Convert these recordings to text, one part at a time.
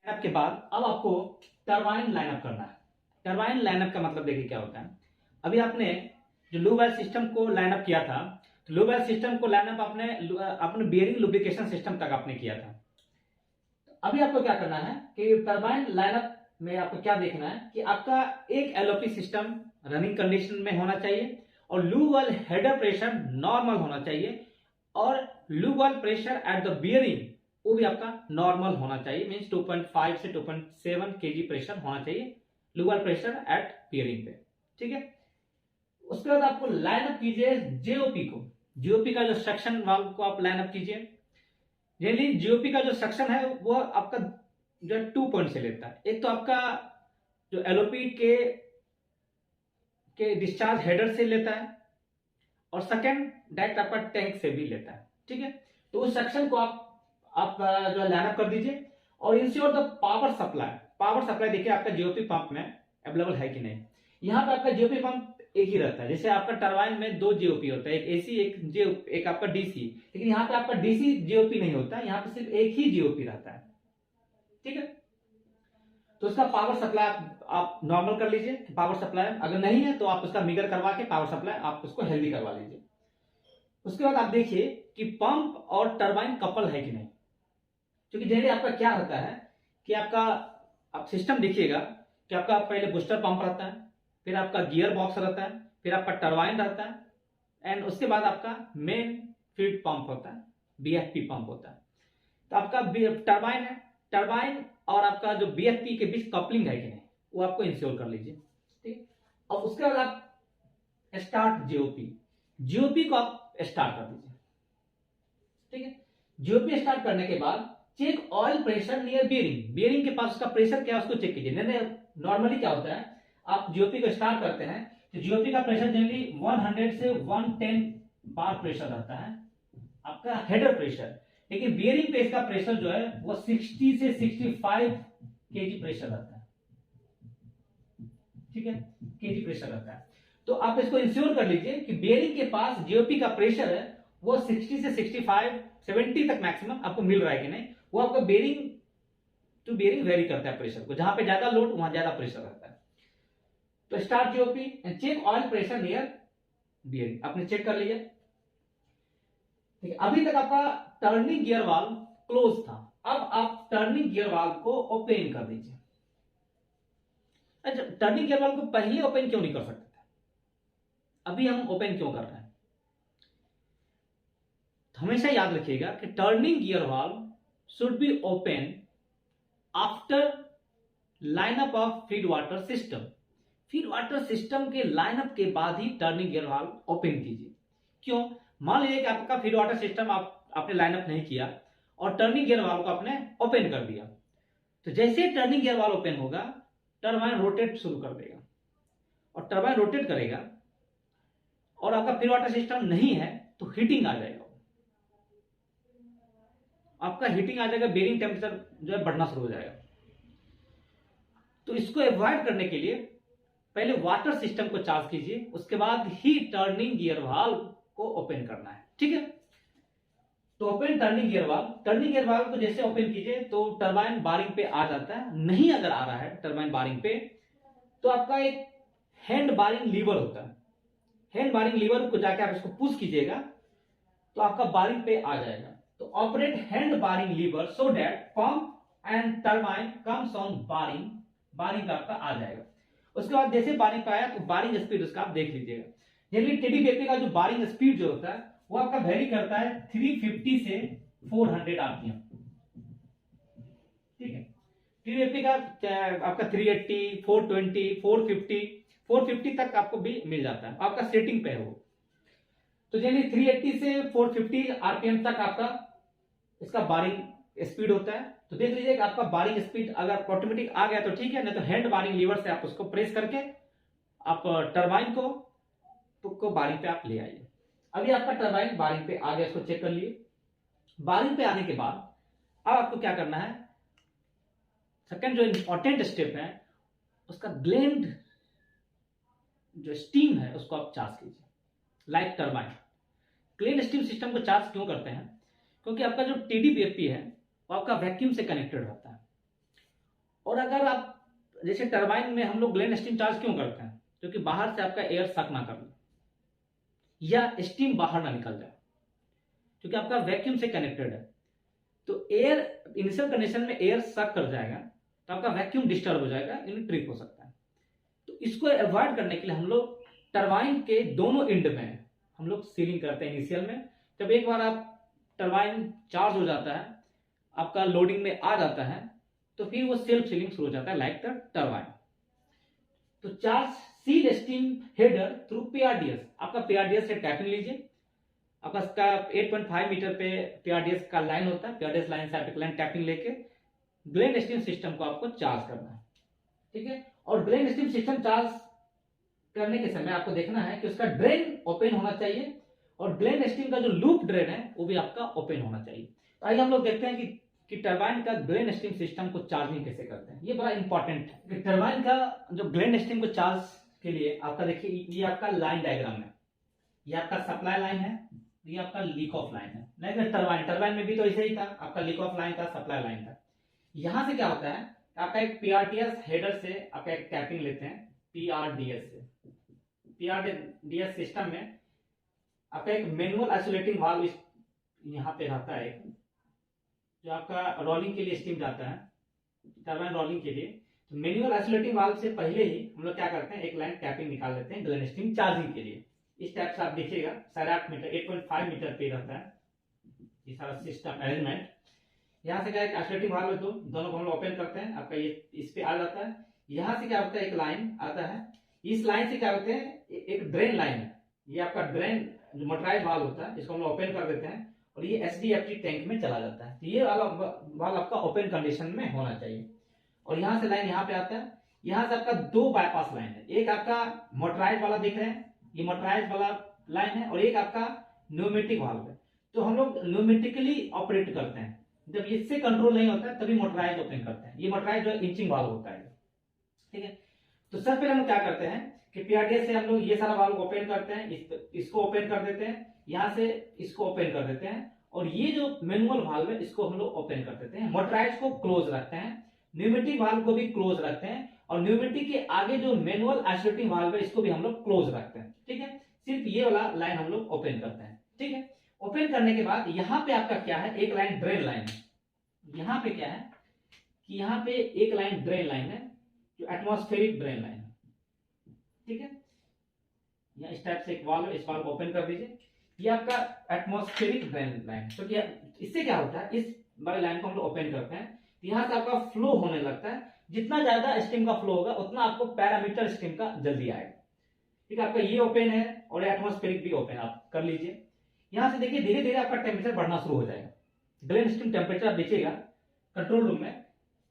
Lineup के बाद अब आपको टरबाइन लाइनअप करना है। टरबाइन लाइनअप का मतलब देखिए क्या होता है। अभी आपने जो लो वाल्व सिस्टम को लाइनअप किया था, तो लो वाल्व सिस्टम को लाइनअप अपने बियरिंग लुब्रिकेशन सिस्टम तक आपने किया था। अभी आपको क्या करना है कि टरबाइन लाइनअप में आपको क्या देखना है कि आपका एक एलओपी सिस्टम रनिंग कंडीशन में होना चाहिए और lube valve header pressure normal होना चाहिए और lube valve pressure at the bearing वो भी आपका नॉर्मल होना चाहिए, मींस 2.5 से 2.7 केजी प्रेशर होना चाहिए lube valve pressure at bearing पे। ठीक है, उसके बाद आपको लाइनअप कीजिए जेओपी को। जेओपी का जो सेक्शन वाल्व को आप लाइनअप कीजिए। जनरली जीओपी का जो सेक्शन है वो आपका जो है 2 पॉइंट से लेता है। एक तो आपका जो एलओपी के डिस्चार्ज हेडर से लेता है और सेकंड डायरेक्ट आपका टैंक से भी लेता है। ठीक है, तो उस सेक्शन को आप जो लाइनअप कर दीजिए और ensure the power supply. Power supply देखिए आपका जीओपी पंप में अवेलेबल है कि नहीं। यहां पे आपका जीओपी पंप एक ही रहता है। जैसे आपका टरबाइन में 2 जीओपी होता है, एक एसी एक आपका डीसी, लेकिन यहाँ पे आपका डीसी जीओपी नहीं होता, यहाँ पे सिर्फ एक ही जीओपी रहता है। ठीक है, तो उसका पावर सप्लाई आप नॉर्मल कर लीजिए पावर सप्लाई। अगर नहीं है तो आप उसका मीटर करवा के पावर सप्लाई आप उसको हेल्दी करवा लीजिए। उसके बाद आप देखिए कि पंप और टरबाइन कपल है कि नहीं। क्योंकि जनरली आपका क्या होता है कि आपका आप सिस्टम देखिएगा कि आपका पहले बूस्टर पंप रहता है, फिर आपका गियर बॉक्स रहता है, फिर आपका टरबाइन रहता है एंड उसके बाद आपका मेन फीड पंप होता है, बीएफपी पंप होता है। तो आपका टरबाइन है, टरबाइन और आपका जो बीएफपी के बीच कपलिंग है कि नहीं वो आपको इंश्योर कर लीजिए। ठीक, और उसके बाद आप स्टार्ट जीओपी। जीओपी को आप स्टार्ट कर दीजिए। ठीक है, जीओपी स्टार्ट करने के बाद check oil pressure near bearing. Bearing के पास उसका प्रेशर क्या है उसको चेक कीजिए। नॉर्मली क्या होता है, आप जीओपी को स्टार्ट करते हैं तो जीओपी का प्रेशर जनरली 100 से 110 बार प्रेशर रहता है आपका हेडर प्रेशर, लेकिन बियरिंग पे इसका प्रेशर जो है वो 60 से 65 केजी प्रेशर रहता है। ठीक है, केजी प्रेशर रहता है। तो आप इसको इंश्योर कर लीजिए कि बियरिंग के पास जीओपी का प्रेशर है वो 60 से 65 70 तक मैक्सिमम आपको मिल रहा है कि नहीं। वो आपका बियरिंग टू बियरिंग वेरी करता है प्रेशर को, जहां पे ज्यादा लोड वहां ज्यादा प्रेशर रहता है। तो start GOP and check oil pressure near bearing, आपने चेक कर लिया। ठीक है, अभी तक आपका टर्निंग गियर वाल्व क्लोज था। अब आप टर्निंग गियर वाल्व को ओपन कर दीजिए। अच्छा, टर्निंग गियर वाल्व को पहले ओपन क्यों नहीं कर सकते थे, अभी हम ओपन क्यों कर रहे हैं। तो हमेशा याद रखिएगा कि turning gear valve should be open after lineup of feed water system. Feed water system के लाइनअप के बाद ही टर्निंग गियर वाल्व ओपन कीजिए। क्यों, मान लीजिए कि आपका फीड वाटर सिस्टम आपने लाइनअप नहीं किया और टर्निंग गियर वाल्व को आपने ओपन कर दिया, तो जैसे टर्निंग गियर वाल्व ओपन होगा टरबाइन रोटेट शुरू कर देगा और टरबाइन रोटेट करेगा और आपका फीड वाटर सिस्टम नहीं है तो हीटिंग आ जाएगा, आपका हीटिंग आ जाएगा, बेरिंग टेम्परेचर जो है बढ़ना शुरू हो जाएगा। तो इसको अवॉइड करने के लिए पहले वाटर सिस्टम को चार्ज कीजिए, उसके बाद ही टर्निंग गियर वाल्व को ओपन करना है। ठीक है, तो open turning gear valve. Turning gear valve को जैसे ओपन कीजिए तो टरबाइन बारिंग पे आ जाता है। नहीं अगर आ रहा है टरबाइन बारिंग पे तो आपका एक हैंड बारिंग लीवर होता है। हैंड बारिंग लीवर को जाके आप इसको पुश कीजिएगा तो आपका बारिंग पे आ जाएगा। तो operate hand barring lever so that pump and turbine comes on barring. Barring पे आपका आ जाएगा। उसके बाद जैसे बारिंग पे आया तो बारिंग स्पीड उसका आप देख लीजिएगा। जनरली टेडी बेपी का जो बारिंग स्पीड जो होता है वो आपका वेरी करता है 350 से 400 आरपीएम। ठीक है, टेडी बेपी का आपका 380, 420, 450 तक आपको भी मिल जाता है, आपका सेटिंग पे है वो। तो जनरली 380 से 450 आरपीएम तक आपका इसका बारिंग स्पीड होता है। तो देख लीजिए कि आपका बारिंग स्पीड अगर ऑटोमेटिक आ गया तो ठीक है, नहीं तो हैंड बारिंग लीवर से आप उसको प्रेस करके आप टरबाइन को बारिंग पे आप ले आइए। अभी आपका टरबाइन बारिंग पे आ गया, इसको चेक कर लिए। बारिंग पे आने के बाद अब आपको क्या करना है, सेकंड जो इंपॉर्टेंट स्टेप है उसका ग्लैंड जो स्टीम है उसको आप चार्ज कीजिए like turbine. Gland steam system को चार्ज क्यों करते हैं, क्योंकि आपका जो टीडीबीएफपी है वो आपका वैक्यूम से कनेक्टेड रहता है। और अगर आप जैसे टरबाइन में हम लोग ग्लैंड स्टीम चार्ज क्यों करते हैं, क्योंकि बाहर से आपका एयर सक ना कर ले या स्टीम बाहर ना निकल जाए, क्योंकि आपका वैक्यूम से कनेक्टेड है। तो एयर इनिशियल कंडीशन में एयर सक कर जाएगा तो आपका वैक्यूम डिस्टर्ब हो जाएगा, यानी ट्रिप हो सकता है। तो इसको अवॉइड करने के लिए हम लोग टरबाइन के दोनों एंड में हम लोग सीलिंग करते हैं इनिशियल में। जब एक बार आप टरबाइन चार्ज हो जाता है, आपका लोडिंग में आ जाता है, तो फिर वो सेल्फ सीलिंग शुरू हो जाता है लाइक द टरबाइन। तो charge seal steam header through PRDS. आपका पीआरडीएस से टैपिंग लीजिए, आपका इसका 8.5 मीटर पे पीआरडीएस का लाइन होता है, पीआरडीएस लाइन से आप एक लाइन टैपिंग लेके ग्लैंड स्टीम सिस्टम को आपको चार्ज करना है, ठीक है। और ग्लैंड स्टीम सिस्टम चार्ज करने के समय आपको देखना है कि उसका ड्रेन ओपन होना चाहिए और ग्लैंड स्टीम का जो लूप ड्रेन है वो भी आपका ओपन होना चाहिए। तो आइए हम लोग देखते हैं कि टरबाइन का ग्लैंड स्टीम सिस्टम को चार्जिंग कैसे करते हैं। ये बड़ा इंपॉर्टेंट है। टरबाइन का जो ग्लैंड स्टीम को चार्ज के लिए आपका देखिए, ये आपका लाइन डायग्राम है, ये आपका सप्लाई लाइन है, ये आपका लीक ऑफ लाइन है। नहीं टरबाइन में भी तो ऐसे ही था, आपका लीक ऑफ लाइन था, सप्लाई लाइन था। यहां से क्या होता है, आपका एक पीआरडीएस हेडर से आपका एक टैपिंग लेते हैं पीआरडीएस से। पीआरडीएस सिस्टम में आपका एक मैनुअल आइसोलेटिंग वाल्व यहाँ पे रहता है, जो आपका रोलिंग के लिए स्टीम जाता है, टरबाइन रोलिंग के लिए। तो मैनुअल आइसोलेटिंग वाल्व से पहले ही हम लोग क्या करते हैं, एक लाइन टैपिंग निकाल लेते हैं ग्लैंड स्टीम चार्जिंग के लिए। इस टाइप से आप देखिएगा 8.5 मीटर 8.5 मीटर पे रहता है ये सारा सिस्टम अरेंजमेंट। यहाँ से क्या है, आइसोलेटिंग वाल्व है, तो दोनों को हम लोग ओपन करते हैं, आपका ये इस पे आ जाता है। यहाँ से क्या होता है, एक लाइन आता है, इस लाइन से क्या होते हैं, एक ड्रेन लाइन है, ये आपका ड्रेन जो मोटराइज वाल्व होता है, इसको हम लोग ओपन कर देते हैं और ये एसडीएफटी टैंक में चला जाता है। तो ये वाला वाल्व आपका ओपन कंडीशन में होना चाहिए। और यहाँ से लाइन यहाँ पे आता है, यहाँ से आपका 2 बाईपास लाइन है, एक आपका मोटराइज वाला दिख रहे हैं, ये मोटराइज वाला लाइन है, और एक आपका न्यूमेटिक वाल्व है। तो हम लोग न्यूमेटिकली ऑपरेट करते हैं, जब इससे कंट्रोल नहीं होता है तभी मोटराइज ओपन करते हैं। ये मोटराइज जो इंचिंग वाल्व होता है, ठीक है। तो सबसे पहले हम क्या करते हैं कि पीआरडीएस से हम लोग ये सारा वाल्व ओपन करते हैं, इसको ओपन कर देते हैं, यहाँ से इसको ओपन कर देते हैं, और ये जो मैनुअल वाल्व है इसको हम लोग ओपन कर देते हैं। मोटराइज को क्लोज रखते हैं, न्यूमेटिक वाल्व को भी क्लोज रखते हैं, और न्यूमेटिक के आगे जो मैनुअल आइसोलेटिंग वाल्व है इसको भी हम लोग क्लोज रखते हैं, ठीक है। सिर्फ ये वाला लाइन हम लोग ओपन करते हैं, ठीक है। ओपन करने के बाद यहाँ पे आपका क्या है, एक लाइन ड्रेन लाइन है। यहाँ पे क्या है कि यहाँ पे एक लाइन ड्रेन लाइन है, जो एटमॉस्फेरिक ड्रेन लाइन है, ठीक है। या इस टाइप से एक वाल्व है, इस वाल्व को ओपन कर दीजिए, ये आपका एटमॉस्फेरिक ड्रेन लाइन। तो क्या इससे क्या होता है, इस वाले लाइन को हम लोग ओपन करते हैं, यहाँ से आपका फ्लो होने लगता है। जितना ज्यादा स्टीम का फ्लो होगा उतना आपको पैरामीटर स्टीम का जल्दी आएगा, ठीक है। आपका ये ओपन है और एटमॉस्फेरिक भी ओपन आप कर लीजिए। यहाँ से देखिए धीरे धीरे आपका टेम्परेचर बढ़ना शुरू हो जाएगा। ग्लैंड स्टीम टेम्परेचर आप देखिएगा कंट्रोल रूम में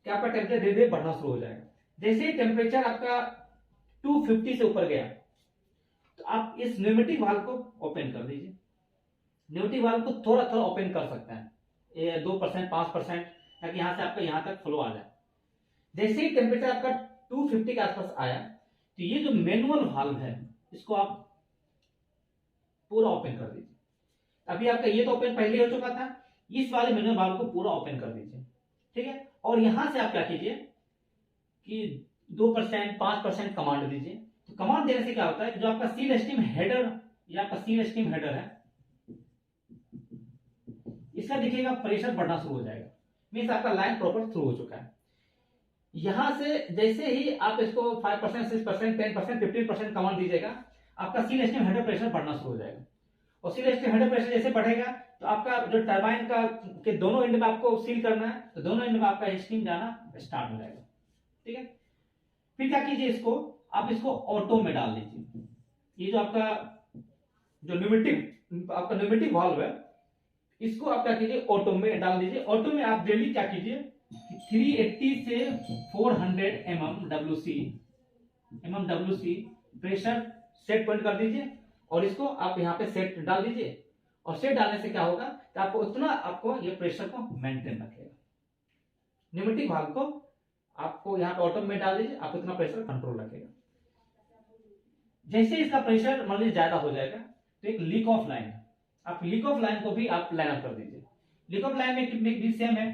कि आपका टेम्परेचर धीरे धीरे बढ़ना शुरू हो जाएगा। जैसे ही टेम्परेचर आपका 250 से ऊपर गया तो आप इस न्यूमेटिक वाल्व को ओपन कर दीजिए। न्यूमेटिक वाल्व को थोड़ा थोड़ा ओपन कर सकते हैं, 2% 5%, ताकि यहाँ से आपका यहाँ तक फ्लो आ जाए। जैसे ही टेम्परेचर आपका 250 के आसपास आया तो ये जो मैनुअल वाल्व है इसको आप पूरा ओपन कर दीजिए। अभी आपका ये तो ओपन पहले हो चुका था, इस वाले मैनुअल वाल्व को पूरा ओपन कर दीजिए, ठीक है। और यहां से आप क्या कीजिए कि 2% 5% कमांड दीजिए। तो कमांड देने से क्या होता है, जो आपका सील स्टीम हेडर या आपका सील स्टीम हेडर है, इसका देखिएगा प्रेशर बढ़ना शुरू हो जाएगा, मीन्स आपका लाइन प्रॉपर थ्रू हो चुका है। यहां से जैसे ही आप इसको 5% 6% 10% 15% कमांड दीजिएगा, आपका सील स्टीम हेडर प्रेशर बढ़ना शुरू हो जाएगा। और सील स्टीम हेडर प्रेशर जैसे बढ़ेगा तो आपका जो टरबाइन का के दोनों एंड में आपको सील करना है, तो दोनों एंड में आपका स्टीम जाना स्टार्ट हो जाएगा, ठीक है। फिर क्या कीजिए, इसको आप इसको ऑटो में डाल दीजिए। ये जो आपका जो न्यूमेटिक वाल्व है इसको आप क्या कीजिए, ऑटो में डाल दीजिए। ऑटो में आप डेली क्या कीजिए 380 से 400 MWC प्रेशर सेट पॉइंट कर दीजिए, और इसको आप यहाँ पे सेट डाल दीजिए। और सेट डालने से क्या होगा कि आपको उतना आपको ये प्रेशर को मेंटेन रखेगा। न्यूमेटिक वाल्व को आपको यहाँ पे ऑटो में डाल दीजिए, आप उतना प्रेशर कंट्रोल रखेगा। जैसे इसका प्रेशर मान लीजिए ज्यादा हो जाएगा तो एक लीक ऑफ लाइन, आप लीक ऑफ लाइन को भी आप लाइन अप कर दीजिए। लीक ऑफ लाइन में भी सेम है,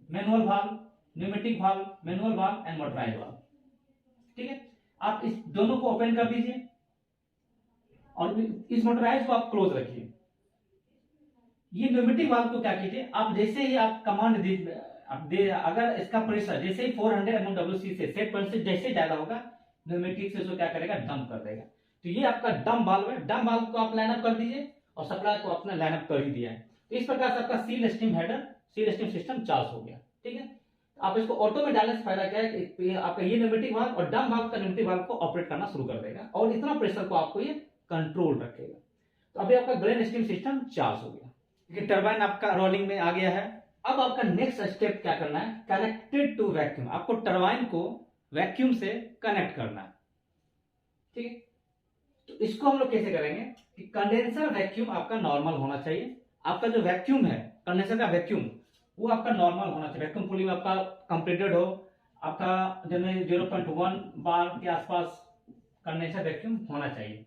manual valve pneumatic valve, manual valve and motorised valve. ठीक है, आप इस दोनों को ओपन कर दीजिए और इस मोटराइज को आप क्लोज रखिए। ये न्यूमेटिक वाल्व को क्या कीजिए, आप जैसे ही आप कमांड दे अगर इसका प्रेशर जैसे ही 400 mmWc से सेट पॉइंट से जैसे ज्यादा होगा, न्यूमेटिक से इसको क्या करेगा, डंप कर देगा। तो ये आपका डंप वाल्व है। डंप वाल्व को आप लाइनअप कर दीजिए और सप्लाई को अपना लाइनअप कर ही दिया है। तो इस प्रकार से आपका seal steam header, seal steam system charge हो गया। ठीक है, आप इसको ऑटो में डालने से फायदा क्या है कि आपका ये न्यूमेटिक वाल्व और डंप वाल्व का न्यूमेटिक वाल्व को ऑपरेट करना शुरू कर देगा और इतना प्रेशर को आपको ये कंट्रोल रखेगा। तो अभी आपका ग्रेन स्टीम सिस्टम चार्ज हो गया। टरबाइन आपका रोलिंग में आ गया है। अब आपका नेक्स्ट स्टेप क्या करना है, कनेक्टेड टू वैक्यूम। आपको टरबाइन को वैक्यूम से कनेक्ट करना है। ठीक है, तो इसको हम लोग कैसे करेंगे कि कंडेंसर वैक्यूम आपका नॉर्मल होना चाहिए। आपका जो वैक्यूम है, कंडेंसर का वैक्यूम, वो आपका नॉर्मल होना चाहिए। वैक्यूम कूलिंग आपका कंप्लीटेड हो, आपका जनरली 0.1 बार के आसपास कंडेंसर वैक्यूम होना चाहिए।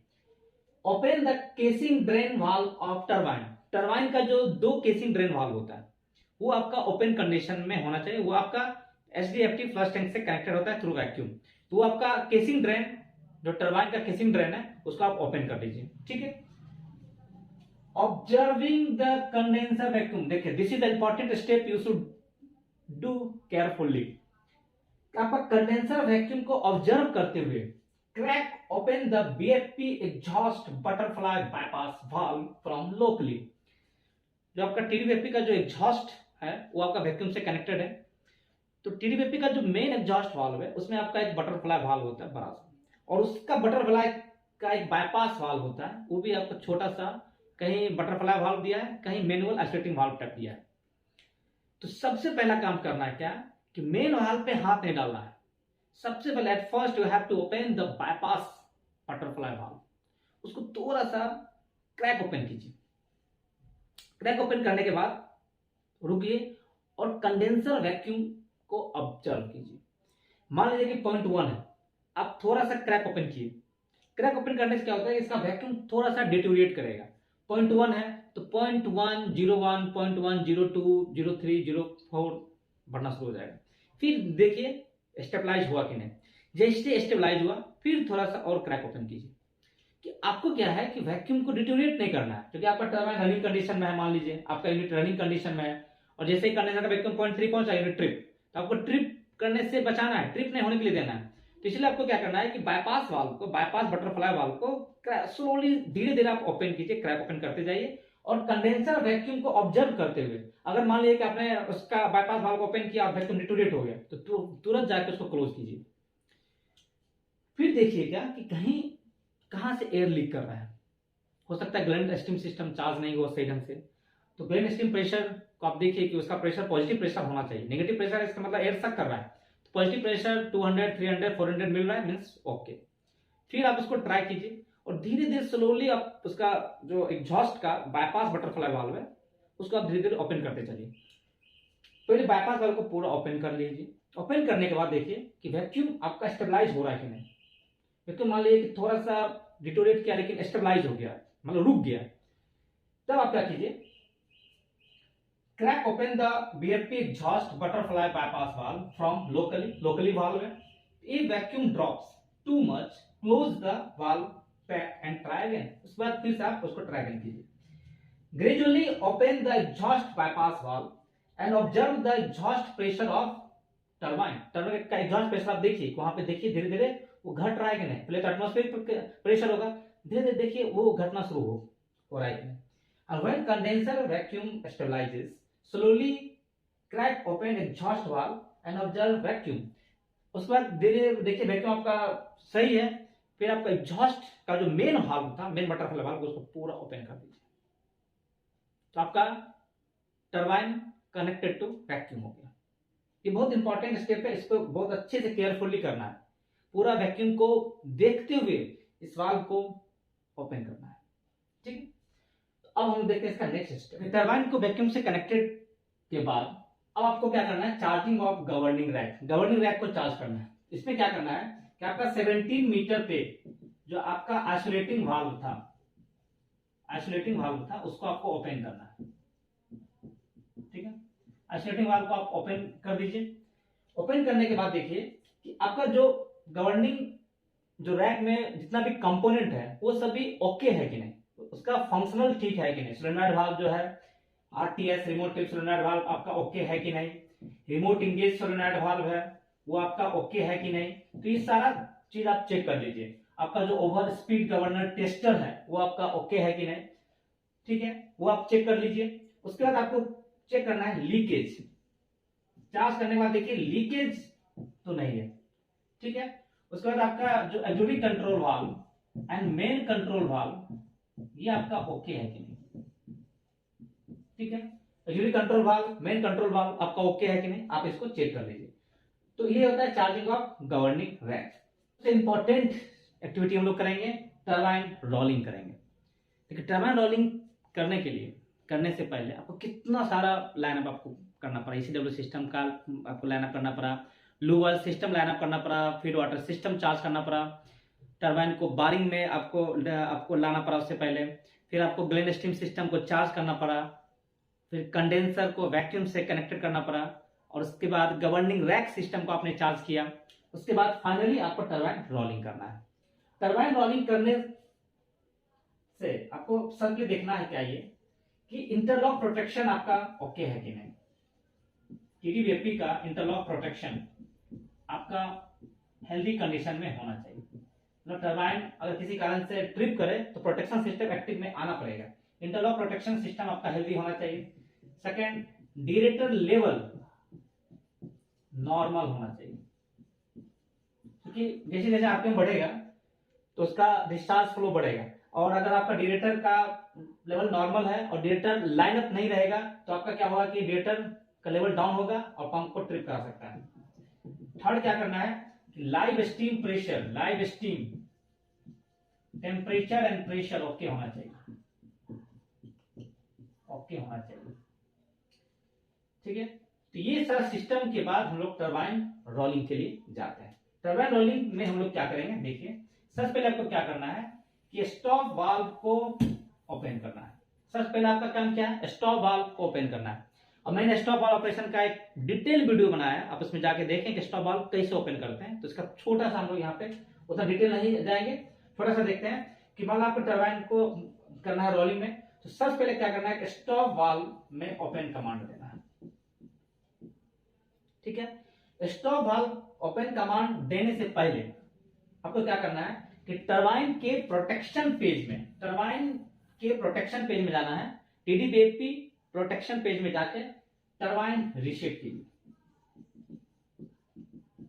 Open the casing drain valve of turbine. Turbine का जो 2 केसिंग ड्रेन वाल्व होता है वो आपका ओपन कंडीशन में होना चाहिए। वो आपका एसडीएफटी फ्लश टैंक से कनेक्टेड होता है थ्रू वैक्यूम। तो वो आपका केसिंग ड्रेन, जो टरबाइन का केसिंग ड्रेन है, उसको आप ओपन कर दीजिए। ठीक है, ऑब्जर्विंग द कंडेंसर वैक्यूम। देखिए, this is the important step you should do carefully. आपका कंडेंसर वैक्यूम को ऑब्जर्व करते हुए crack open the BFP exhaust butterfly bypass valve from locally. जो आपका टीडीबीएफपी का जो एग्जॉस्ट है वो आपका वैक्यूम से कनेक्टेड है। तो टीडीबीएफपी का जो मेन एग्जॉस्ट वाल्व है उसमें आपका एक बटरफ्लाई वाल्व होता है बड़ा सा, और उसका बटरफ्लाई का एक बाईपास वाल्व होता है, वो भी आपको छोटा सा, कहीं बटरफ्लाई वाल्व दिया है, कहीं मैनुअल आइसोलेटिंग वाल्व टाइप दिया है। तो सबसे पहला काम करना है क्या कि मेन वाल्व पे हाथ नहीं डालना है। सबसे पहले at first you have to open the bypass butterfly valve. उसको थोड़ा सा क्रैक ओपन कीजिए। क्रैक ओपन करने के बाद रुकिए और कंडेंसर वैक्यूम को ऑब्जर्व कीजिए। मान लीजिए कि 0.1 है, आप थोड़ा सा क्रैक ओपन किए। क्रैक ओपन करने से क्या होता है, इसका वैक्यूम थोड़ा सा डिटोरिएट करेगा। 0.1 है तो 0.1, 0.1, 0.1, 0.2, 0.3, 0.4 बढ़ना शुरू हो जाएगा। फिर देखिए स्टेबलाइज हुआ कि नहीं। जैसे स्टेबलाइज हुआ फिर थोड़ा सा और क्रैक ओपन कीजिए। कि आपको क्या है कि वैक्यूम को डिटोरिएट नहीं करना है, क्योंकि आपका टरबाइन रनिंग कंडीशन में है। मान लीजिए आपका यूनिट रनिंग कंडीशन में है और जैसे ही कंडेंसर का वैक्यूम 0.3 पहुंचा यूनिट ट्रिप, तो आपको ट्रिप करने से बचाना है, ट्रिप नहीं होने के लिए देना है। तो इसलिए आपको क्या करना है कि बाईपास वाल्व को, बाईपास बटरफ्लाई वाल्व को स्लोली धीरे धीरे आप ओपन कीजिए, क्रैक ओपन करते जाइए और कंडेंसर वैक्यूम को ऑब्जर्व करते हुए, अगर मान लीजिए कि आपने उसका बाईपास वाल्व ओपन किया और वैक्यूम डिटोरिएट हो गया तो तुरंत जाकर उसको क्लोज कीजिए। फिर देखिएगा कि कहीं कहां से एयर लीक कर रहा है। हो सकता है ग्लैंड स्टीम सिस्टम चार्ज नहीं हुआ सही ढंग से। तो ग्लैंड स्टीम प्रेशर को आप देखिए कि उसका प्रेशर पॉजिटिव प्रेशर होना चाहिए। नेगेटिव प्रेशर इसका मतलब एयर सक कर रहा है। तो पॉजिटिव प्रेशर 200, 300, 400 मिल रहा है, मींस ओके। फिर आप उसको ट्राई कीजिए और धीरे धीरे स्लोली आप उसका जो एग्जॉस्ट का बाईपास बटरफ्लाई वाल्व है उसको आप धीरे धीरे ओपन करते चलिए। पहले बाईपास वाल्व को पूरा ओपन कर लीजिए। ओपन करने के बाद देखिए कि वैक्यूम आपका स्टेबलाइज हो रहा है कि नहीं। वैक्यूम मान लीजिए कि थोड़ा सा डिटोरेट किया लेकिन स्टेबलाइज हो गया, मतलब रुक गया, तब आप क्या कीजिए, crack open the BFP exhaust butterfly bypass valve from locally valve है। If vacuum drops too much close the valve back and try again. उसके बाद फिर से आप उसको ट्राई अगेन कीजिए। Gradually open the exhaust bypass valve and observe the exhaust pressure of turbine. Turbine का exhaust pressure आप देखिए, वहां पे देखिए धीरे धीरे वो घट रहा है कि नहीं। पहले तो एटमॉस्फेरिक प्रेशर होगा, धीरे धीरे देखिए वो घटना शुरू हो रहा है कि नहीं। And when condenser vacuum stabilizes, slowly crack open exhaust valve and observe vacuum। उसके बाद धीरे देखिए वैक्यूम आपका सही है, फिर आपका एग्जॉस्ट का जो मेन वाल्व था, मेन बटरफ्लाई वाल्व, उसको पूरा ओपन कर दीजिए। तो आपका टरबाइन कनेक्टेड टू वैक्यूम हो गया। ये बहुत इंपॉर्टेंट स्टेप है, इसको बहुत अच्छे से केयरफुली करना है। पूरा वैक्यूम को देखते हुए इस वाल्व को ओपन करना है। ठीक है, तो अब हम देखते हैं इसका नेक्स्ट स्टेप। टरबाइन को वैक्यूम से कनेक्टेड के बाद अब आपको क्या करना है, charging of governing rack. Governing rack को चार्ज करना है। इसमें क्या करना है कि आपका 17 मीटर पे जो आपका आइसोलेटिंग वाल्व था उसको आपको ओपन करना है। ठीक है, आइसोलेटिंग वाल्व को आप ओपन कर दीजिए ओपन करने के बाद देखिए कि आपका जो गवर्निंग जो रैक में जितना भी कंपोनेंट है वो सभी ओके है कि नहीं, उसका फंक्शनल ठीक है कि नहीं। सोलेनॉइड वाल्व जो है RTS remote trip solenoid valve आपका ओके है कि नहीं, रिमोट इंगेज सोलेनॉइड वाल्व है वो आपका ओके है कि नहीं। तो ये सारा चीज आप चेक कर लीजिए। आपका जो ओवर स्पीड गवर्नर टेस्टर है वो आपका ओके है कि नहीं, ठीक है, वो आप चेक कर लीजिए। उसके बाद आपको चेक करना है लीकेज। चार्ज करने के बाद देखिए लीकेज तो नहीं है, ठीक है। उसके बाद आपका जो एक्सुडी control valve and main control valve ये आपका ओके है कि नहीं, ठीक है। एक्सुडी control valve main control valve आपका ओके है कि नहीं, आप इसको चेक कर लीजिए। तो ये होता है चार्जिंग ऑफ गवर्निंग रैक। सबसे इंपॉर्टेंट एक्टिविटी हम लोग करेंगे, टरबाइन रोलिंग करेंगे। देखिए टरबाइन रोलिंग करने के लिए, करने से पहले आपको कितना सारा लाइनअप आपको करना पड़ा। ECW सिस्टम का आपको लाइनअप करना पड़ा, लूवल सिस्टम लाइनअप करना पड़ा, फीड वाटर सिस्टम चार्ज करना पड़ा, टरबाइन को बारिंग में आपको लाना पड़ा उससे पहले, फिर आपको ग्लेन स्टीम सिस्टम को चार्ज करना पड़ा, फिर कंडेंसर को वैक्यूम से कनेक्टेड करना पड़ा, और उसके बाद गवर्निंग रैक सिस्टम को आपने चार्ज किया। उसके बाद फाइनली आपको टरबाइन रोलिंग करना है। टरबाइन रोलिंग करने से आपको सबके देखना है क्या ये कि इंटरलॉक प्रोटेक्शन आपका ओके है कि नहीं। TDBFP का इंटरलॉक प्रोटेक्शन आपका हेल्दी कंडीशन में होना चाहिए। मतलब टरबाइन अगर किसी कारण से ट्रिप करे तो प्रोटेक्शन सिस्टम एक्टिव में आना पड़ेगा। इंटरलॉक प्रोटेक्शन सिस्टम आपका हेल्दी होना चाहिए। सेकेंड, डिरेटर लेवल नॉर्मल होना चाहिए, क्योंकि जैसे जैसे आरपीएम बढ़ेगा तो उसका डिस्चार्ज फ्लो बढ़ेगा। और अगर आपका डिरेटर का लेवल नॉर्मल है और डिरेटर लाइनअप नहीं रहेगा तो आपका क्या होगा कि डिरेटर का लेवल डाउन होगा और पंप को ट्रिप करा सकता है। थर्ड क्या करना है कि live steam pressure, live steam temperature and pressure okay होना चाहिए, ओके होना चाहिए, ठीक है। तो ये सारा सिस्टम के बाद हम लोग टरबाइन रोलिंग के लिए जाते हैं। टरबाइन रोलिंग में हम लोग क्या करेंगे, देखिए सबसे पहले आपको क्या करना है कि स्टॉप वाल्व को ओपन करना है। सबसे पहले आपका काम क्या है, स्टॉप वाल्व को ओपन करना है। और मैंने स्टॉप वाल्व ऑपरेशन का एक डिटेल वीडियो बनाया है, आप उसमें जाके देखें कि स्टॉप वाल्व कैसे ओपन करते हैं। तो इसका छोटा सा हम लोग यहाँ पे उतना डिटेल नहीं जाएंगे, थोड़ा सा देखते हैं कि मान लो आपको टरबाइन को करना है रोलिंग में। तो सबसे पहले क्या करना है, स्टॉप वाल्व में ओपन कमांड देना है, ठीक है। स्टॉप वाल्व ओपन कमांड देने से पहले आपको क्या करना है कि टरबाइन के प्रोटेक्शन पेज में, टरबाइन के प्रोटेक्शन पेज में जाना है। TDBFP प्रोटेक्शन पेज में जाके टरबाइन रीसेट कीजिए।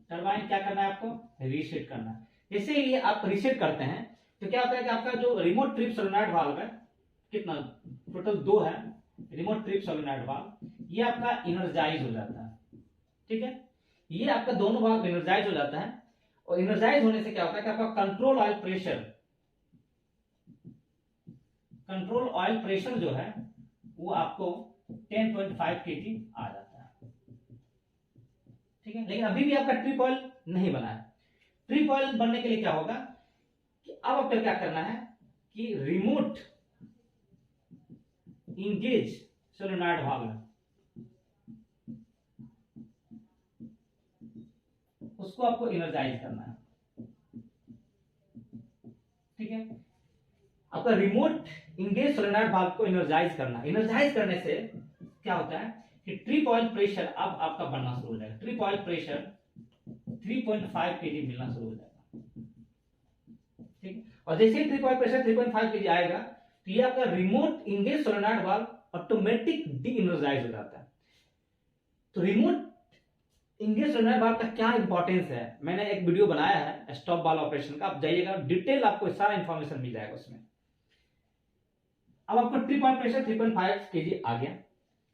टरबाइन क्या करना है, आपको रीसेट करना है। जैसे ही आप रीसेट करते हैं तो क्या होता है कि आपका जो रिमोट ट्रिप सोलेनॉइड वाल्व है, कितना टोटल 2 है रिमोट ट्रिप सोलेनॉइड वाल्व, ये आपका इनर्जाइज हो जाता है, ठीक है। ये आपका दोनों वाल्व इनर्जाइज हो जाता है। और इनर्जाइज होने से क्या होता है कि आपका control oil pressure, control oil pressure जो है वो आपको 10.5 kg आ जाता है, ठीक है। लेकिन अभी भी आपका ट्रिप ऑयल नहीं बना है। ट्रिप ऑयल बनने के लिए क्या होगा कि अब आपको क्या करना है कि रिमोट इंगेज सोलेनॉइड वाल्व उसको आपको एनर्जाइज करना है, ठीक है। आपका रिमोट इंगेज सोलेनॉइड वाल्व को एनर्जाइज करना। एनर्जाइज करने से क्या होता है कि ट्रिप ऑयल प्रेशर अब आपका बढ़ना शुरू हो जाएगा। ट्रिप ऑयल प्रेशर 3.5 kg मिलना शुरू हो जाएगा, ठीक है। और जैसे ही ट्रिप ऑयल प्रेशर 3.5 kg आएगा तो ये आपका remote engage solenoid valve automatic de energize हो जाता है। तो रिमोट इंगेज सोलेनॉइड वाल्व का क्या इंपॉर्टेंस है, मैंने एक वीडियो बनाया है स्टॉप वाल्व ऑपरेशन का, आप जाइएगा डिटेल आपको सारा इंफॉर्मेशन मिल जाएगा उसमें। अब आपको ट्रिप ऑयल प्रेशर 3.5 kg आ गया।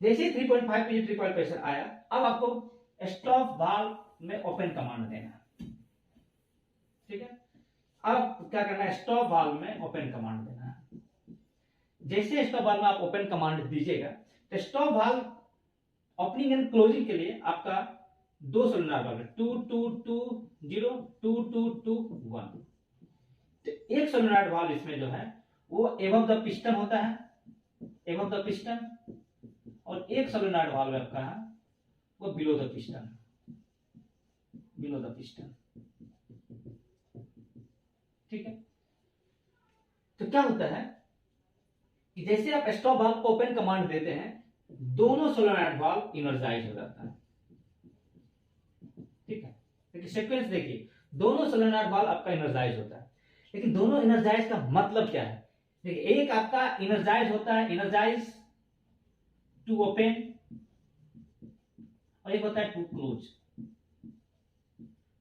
जैसे ही 3.5 kg ट्रिप ऑयल प्रेशर आया, अब आपको स्टॉप वाल्व में ओपन कमांड देना है, ठीक है। अब क्या करना है, स्टॉप वाल्व में ओपन कमांड देना है। जैसे स्टॉप वाल्व में आप ओपन कमांड दीजिएगा तो stop valve opening and closing के लिए आपका 2 सोलेनॉइड वाल्व है, 2220 2221। तो एक सोलेनॉइड वाल्व इसमें जो है वो एबव द पिस्टन होता है, एबव द पिस्टन, और एक सोलेनॉइड वाल्व आपका है वो below the piston, below the piston. ठीक है, तो क्या होता है कि जैसे आप स्टॉप वाल्व को ओपन कमांड देते हैं, दोनों सोलेनॉइड वाल्व इनर्जाइज हो जाता है। ठीक है, देखिए सीक्वेंस देखिए, दोनों सोलेनॉइड वाल्व आपका इनर्जाइज होता है, लेकिन दोनों इनर्जाइज का मतलब क्या है? देखिए, एक आपका इनर्जाइज होता है, इनर्जाइज टू ओपन, और एक होता है to close.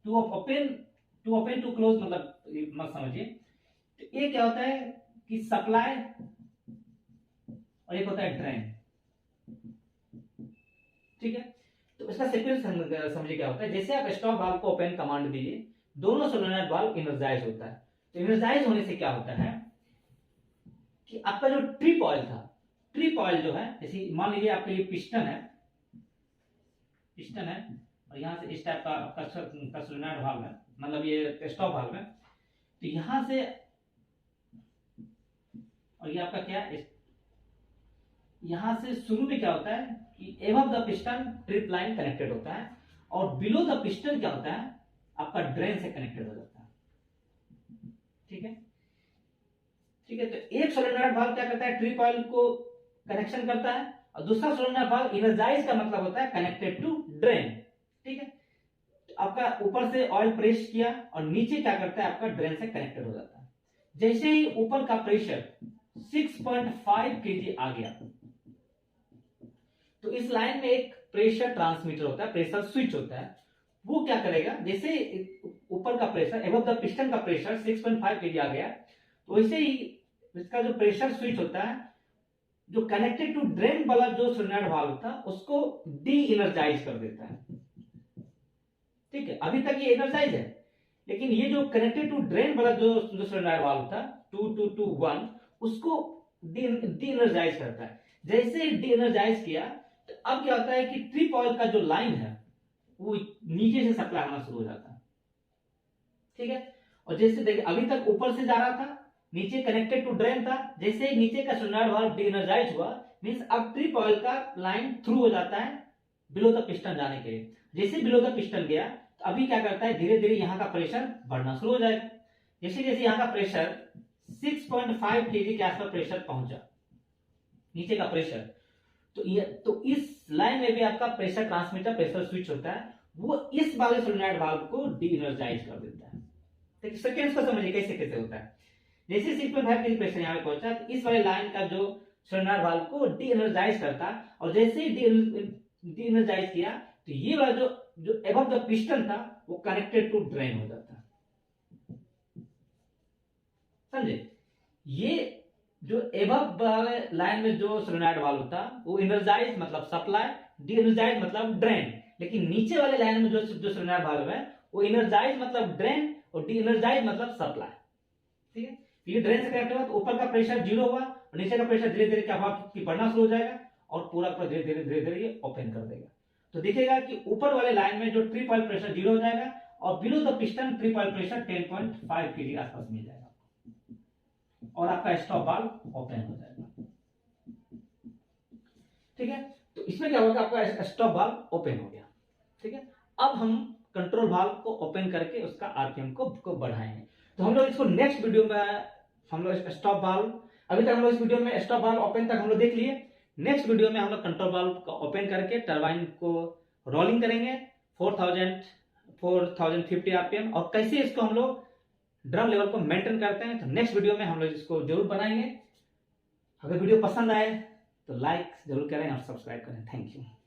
To open to close मतलब मत समझिए। तो एक क्या होता है कि सप्लाई, और एक होता है ड्रेन। ठीक है, तो इसका सीक्वेंस समझिए क्या होता है। जैसे आप स्टॉप वाल्व को ओपन कमांड दीजिए, दोनों सोलेनॉइड वाल्व इनर्जाइज होता है। तो इनर्जाइज होने से क्या होता है कि आपका जो ट्रिप ऑयल था, ट्रिप ऑयल जो है, जैसे मान लीजिए आपके लिए पिस्टन है, और यहां से इस टाइप का आपका सोलेनॉइड वाल्व है, मतलब ये स्टॉप वाल्व है। तो यहां से, और ये आपका क्या है, यहां से शुरू में क्या होता है कि above the piston trip line connected होता है, और बिलो द पिस्टन क्या होता है, आपका ड्रेन से कनेक्टेड हो जाता है। ठीक है, ठीक है, तो एक सोलेनॉइड वाल्व क्या करता है, ट्रिप ऑयल को कनेक्शन करता है, और दूसरा सोलेनॉइड वाल्व इनर्जाइज का मतलब होता है कनेक्टेड टू ड्रेन। ठीक है, तो आपका ऊपर से ऑयल प्रेस किया, और नीचे क्या करता है, आपका ड्रेन से कनेक्टेड हो जाता है। जैसे ही ऊपर का प्रेशर 6.5 kg आ गया, तो इस लाइन में एक प्रेशर ट्रांसमीटर होता है, प्रेशर स्विच होता है। वो क्या करेगा, जैसे ऊपर का प्रेशर, एबव द पिस्टन का प्रेशर 6.5 kg आ गया, तो वैसे ही इसका जो प्रेशर स्विच होता है, जो कनेक्टेड टू ड्रेन वाला जो सोलेनॉइड वाल्व था, उसको डी इनर्जाइज कर देता है। ठीक है, अभी तक ये एनर्जाइज है, लेकिन ये जो कनेक्टेड टू ड्रेन वाला जो सोलेनॉइड वाल्व था 2221, उसको डी एनर्जाइज करता है। जैसे डी एनर्जाइज किया, तो अब क्या होता है कि ट्रिप ऑयल का जो लाइन है वो नीचे से सप्लाई होना शुरू हो जाता है। ठीक है, और जैसे देखिए अभी तक ऊपर से जा रहा था, नीचे कनेक्टेड टू ड्रेन था, जैसे ही नीचे का सोलेनॉइड वाल्व डी एनर्जाइज हुआ, मींस अब ट्रिप ऑयल का लाइन थ्रू हो जाता है बिलो द पिस्टन जाने के लिए। जैसे बिलो द पिस्टन गया, तो अभी क्या करता है, धीरे धीरे यहां का प्रेशर बढ़ना शुरू हो जाएगा। जैसे जैसे यहां का प्रेशर 6.5 kg के आसपास प्रेशर पहुंचा, नीचे का प्रेशर, तो इस लाइन में भी आपका प्रेशर ट्रांसमीटर, प्रेशर स्विच होता है, वो इस वाले सोलेनॉइड वाल्व को डी एनर्जाइज कर देता है। देखिए सेकेंड्स को समझिए कैसे कैसे होता है। जैसे 6.5 kg प्रेशर यहां पे पहुंचा, तो इस वाले लाइन का जो सोलेनॉइड वाल्व को डी एनर्जाइज करता, और जैसे ही डी एनर्जाइज किया, तो ये वाला जो एबव द पिस्टन था, वो कनेक्टेड टू ड्रेन हो जाता है। समझे, ये जो एबव वाले लाइन में जो सोलेनॉइड वाल्व था, वो इनर्जाइज मतलब सप्लाई, डी एनर्जाइज मतलब ड्रेन। लेकिन नीचे वाले लाइन में जो सोलेनॉइड वाल्व है, वो इनर्जाइज मतलब ड्रेन, और डी एनर्जाइज मतलब सप्लाई। ठीक है, ये ड्रेन से कनेक्ट हुआ, तो ऊपर का प्रेशर 0 हुआ, और नीचे का प्रेशर धीरे धीरे क्या हुआ कि बढ़ना शुरू हो जाएगा, और पूरा धीरे धीरे ये ओपन कर देगा। तो दिखेगा कि ऊपर वाले लाइन में जो ट्रिप ऑयल प्रेशर 0 हो जाएगा, और below the piston trip oil pressure 10.5 kg आसपास मिल जाएगा, और आपका स्टॉप वाल्व ओपन हो जाएगा। ठीक है, तो इसमें क्या होगा, आपका स्टॉप वाल्व ओपन हो गया। ठीक है, अब हम कंट्रोल वाल्व को ओपन करके उसका आरपीएम को बढ़ाएंगे। तो हम लोग इसको नेक्स्ट वीडियो में, हम लोग स्टॉप वाल्व, अभी तक हम लोग इस वीडियो में स्टॉप वाल्व ओपन तक हम लोग देख लिए। नेक्स्ट वीडियो में हम लोग कंट्रोल वाल्व को ओपन करके टरबाइन को रोलिंग करेंगे 4,050 आरपीएम, और कैसे इसको हम लोग ड्रम लेवल को मेंटेन करते हैं। तो नेक्स्ट वीडियो में हम लोग इसको जरूर बनाएंगे। अगर वीडियो पसंद आए तो लाइक जरूर करें और सब्सक्राइब करें। Thank you.